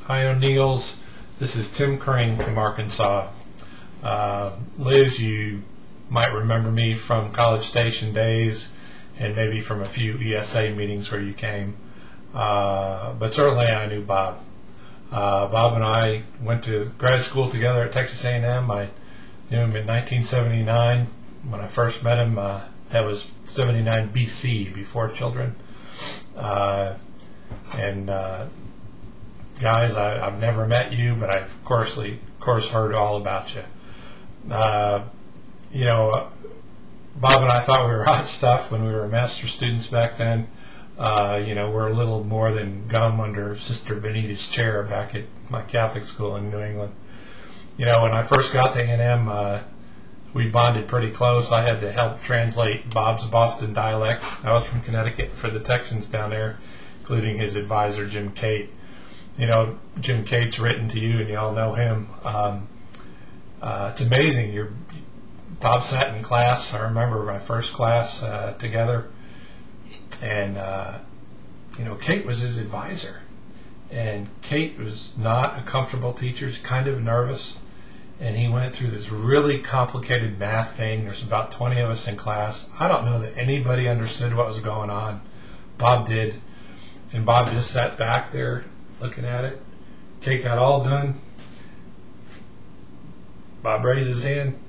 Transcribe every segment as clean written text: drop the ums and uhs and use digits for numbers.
Hi O'Neills. This is Tim Crane from Arkansas. Liz, you might remember me from College Station days and maybe from a few ESA meetings where you came. But certainly I knew Bob. Bob and I went to grad school together at Texas A&M. I knew him in 1979. When I first met him, that was 79 BC, before children. Guys, I've never met you, but I've of course heard all about you. Bob and I thought we were hot stuff when we were master students back then. We're a little more than gum under Sister Benita's chair back at my Catholic school in New England. When I first got to A&M, we bonded pretty close. I had to help translate Bob's Boston dialect. I was from Connecticut for the Texans down there, including his advisor, Jim Cate. Jim Cate's written to you, and you all know him. It's amazing. Bob sat in class. I remember my first class together, and Cate was his advisor. And Cate was not a comfortable teacher. He's kind of nervous, and he went through this really complicated math thing. There's about 20 of us in class. I don't know that anybody understood what was going on. Bob did, and Bob just sat back there looking at it. Cate got all done. Bob raised his hand.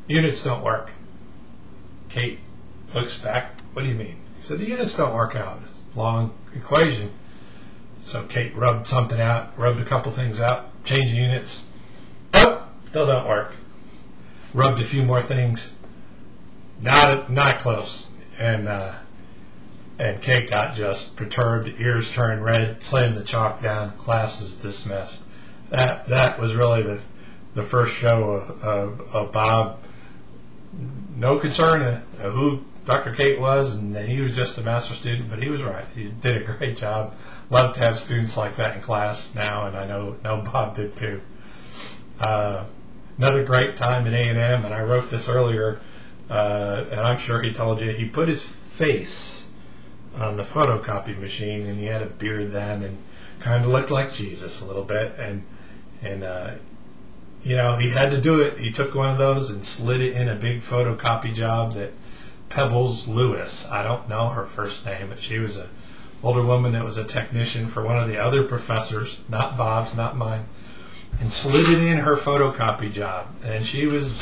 Units don't work. Cate looks back. What do you mean? He said, the units don't work out. It's a long equation. So Cate rubbed something out, rubbed a couple things out, changed the units. Oh, still don't work. Rubbed a few more things. Not close. And Cate got just perturbed, ears turned red, slammed the chalk down, class is dismissed. That was really the first show of Bob. No concern of who Dr. Cate was, and he was just a master student, but he was right. He did a great job. Love to have students like that in class now, and I know Bob did too. Another great time at A&M, and I wrote this earlier, and I'm sure he told you, he put his face on the photocopy machine, and he had a beard then and kind of looked like Jesus a little bit, and he had to do it. He took one of those and slid it in a big photocopy job that Pebbles Lewis, I don't know her first name, but she was an older woman that was a technician for one of the other professors, not Bob's, not mine, and slid it in her photocopy job. And she was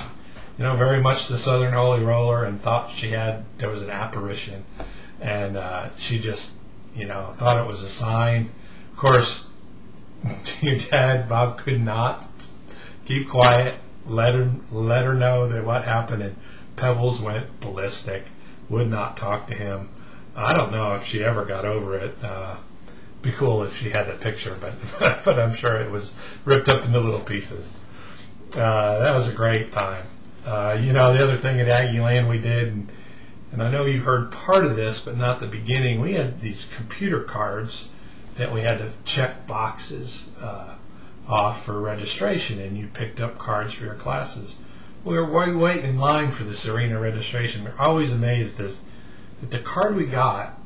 very much the Southern Holy Roller, and thought there was an apparition. And she just, thought it was a sign. Of course, your dad, Bob, could not keep quiet, let her know that what happened, and Pebbles went ballistic, would not talk to him. I don't know if she ever got over it. Be cool if she had the picture, but I'm sure it was ripped up into little pieces. That was a great time. The other thing at Aggie Land we did, and I know you heard part of this, but not the beginning. We had these computer cards that we had to check boxes off for registration, and you picked up cards for your classes. We were waiting in line for this arena registration. We're always amazed that the card we got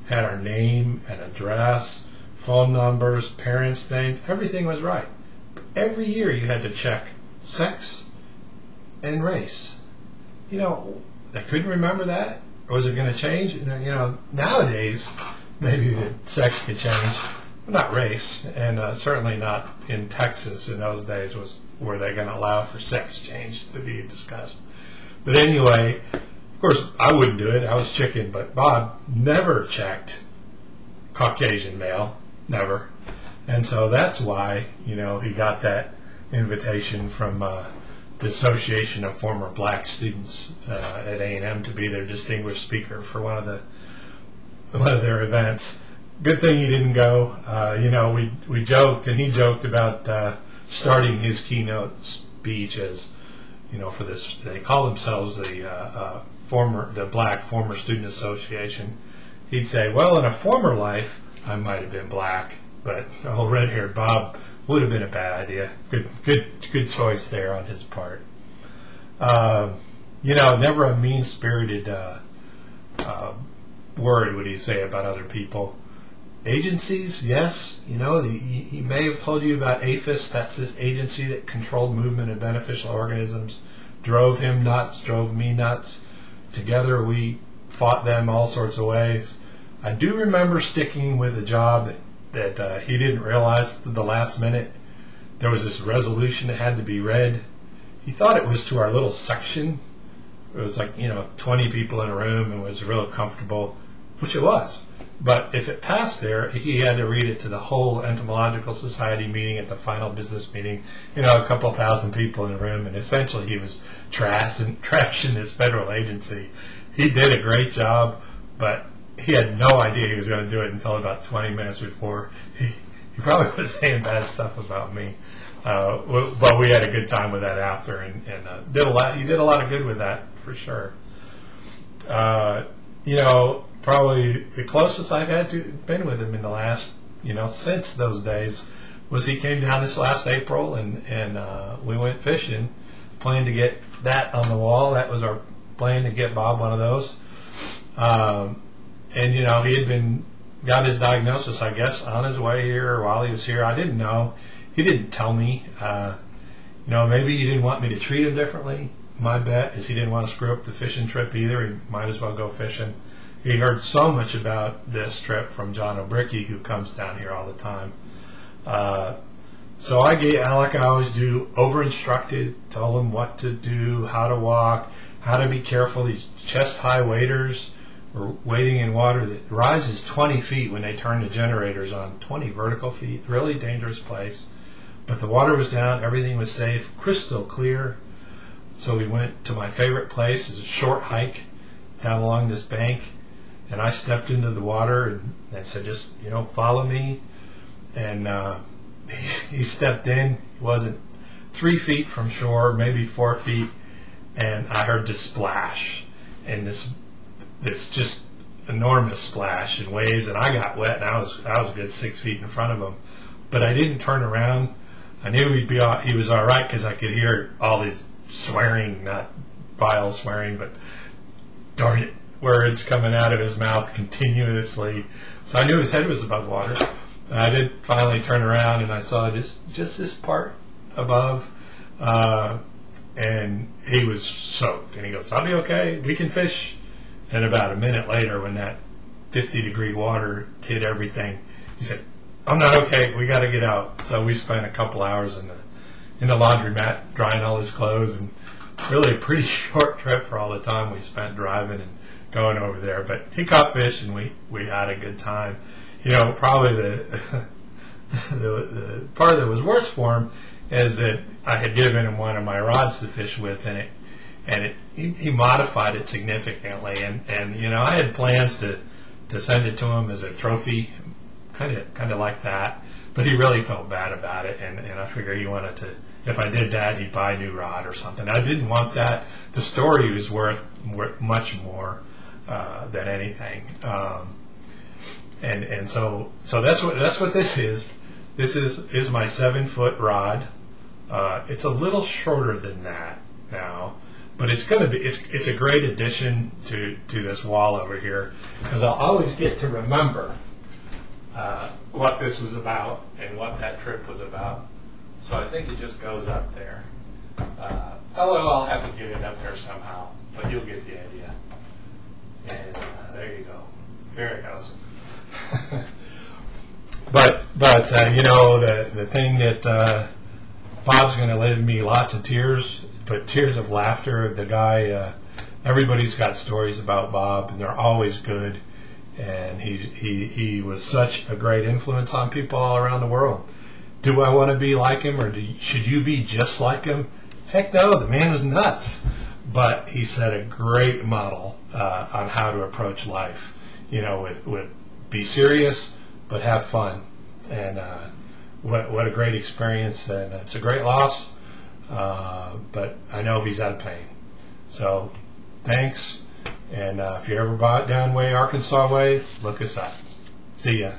had our name and address, phone numbers, parents' names, everything was right. But every year you had to check sex and race. They couldn't remember that, or was it going to change? Nowadays, maybe the sex could change, but not race, and certainly not in Texas in those days were they going to allow for sex change to be discussed. But anyway, of course, I wouldn't do it. I was chicken, but Bob never checked Caucasian male, never, and so that's why he got that invitation from the Association of Former Black Students at A&M to be their distinguished speaker for one of their events. Good thing he didn't go. We joked, and he joked about starting his keynote speech as, for this. They call themselves the Black Former Student Association. He'd say, "Well, in a former life, I might have been black, but old red-haired Bob would have been a bad idea." Good choice there on his part. Never a mean-spirited word would he say about other people. Agencies, yes. He may have told you about APHIS. That's this agency that controlled movement of beneficial organisms. Drove him nuts, drove me nuts. Together we fought them all sorts of ways. I do remember sticking with a job that he didn't realize at the last minute. There was this resolution that had to be read. He thought it was to our little section. It was like, 20 people in a room and was real comfortable, which it was. But if it passed there, he had to read it to the whole Entomological Society meeting at the final business meeting, a couple thousand people in the room, and essentially he was trashing this federal agency. He did a great job, but he had no idea he was going to do it until about 20 minutes before. He probably was saying bad stuff about me. But we had a good time with that after, and did a lot. He did a lot of good with that, for sure. Probably the closest I've had to been with him in the last, since those days, was he came down this last April, and we went fishing, planned to get that on the wall. That was our plan, to get Bob one of those. And he had got his diagnosis, I guess, on his way here or while he was here. I didn't know. He didn't tell me. Maybe he didn't want me to treat him differently. My bet is he didn't want to screw up the fishing trip either. He might as well go fishing. He heard so much about this trip from John O'Bricky, who comes down here all the time. So I gave, like I always do, over-instructed, told him what to do, how to walk, how to be careful. These chest-high waders were wading in water that rises 20 feet when they turn the generators on, 20 vertical feet, really dangerous place. But the water was down, everything was safe, crystal clear. So we went to my favorite place. It's a short hike down along this bank. And I stepped into the water and said, just, follow me. And he stepped in. He wasn't 3 feet from shore, maybe 4 feet. And I heard this splash. And this just enormous splash and waves. And I got wet, and I was a good 6 feet in front of him. But I didn't turn around. I knew he was all right, because I could hear all these swearing, not vile swearing, but darn it, words coming out of his mouth continuously. So I knew his head was above water. And I did finally turn around, and I saw just this part above, and he was soaked. And he goes, "I'll be okay. We can fish." And about a minute later, when that 50-degree water hit everything, he said, "I'm not okay. We got to get out." So we spent a couple hours in the laundromat drying all his clothes, and really a pretty short trip for all the time we spent driving and going over there. But he caught fish, and we had a good time. Probably the part that was worse for him is that I had given him one of my rods to fish with, and he modified it significantly, and I had plans to send it to him as a trophy, kind of like that. But he really felt bad about it, and I figured he wanted to, if I did that, he'd buy a new rod or something. I didn't want that. The story was worth much more than anything. And so that's what this is. This is my 7-foot rod. It's a little shorter than that now, but it's a great addition to this wall over here, because I'll always get to remember what this was about and what that trip was about. So I think it just goes up there. Although I'll have to get it up there somehow, but you'll get the idea. And there you go. There it goes. But the thing that Bob's going to leave me lots of tears, but tears of laughter. The guy, everybody's got stories about Bob, and they're always good. And he was such a great influence on people all around the world. Do I want to be like him, or should you be just like him? Heck no, the man was nuts. But he set a great model on how to approach life. With be serious, but have fun. And what a great experience. And it's a great loss, but I know he's out of pain. So thanks. And if you're ever down way, Arkansas way, look us up. See ya.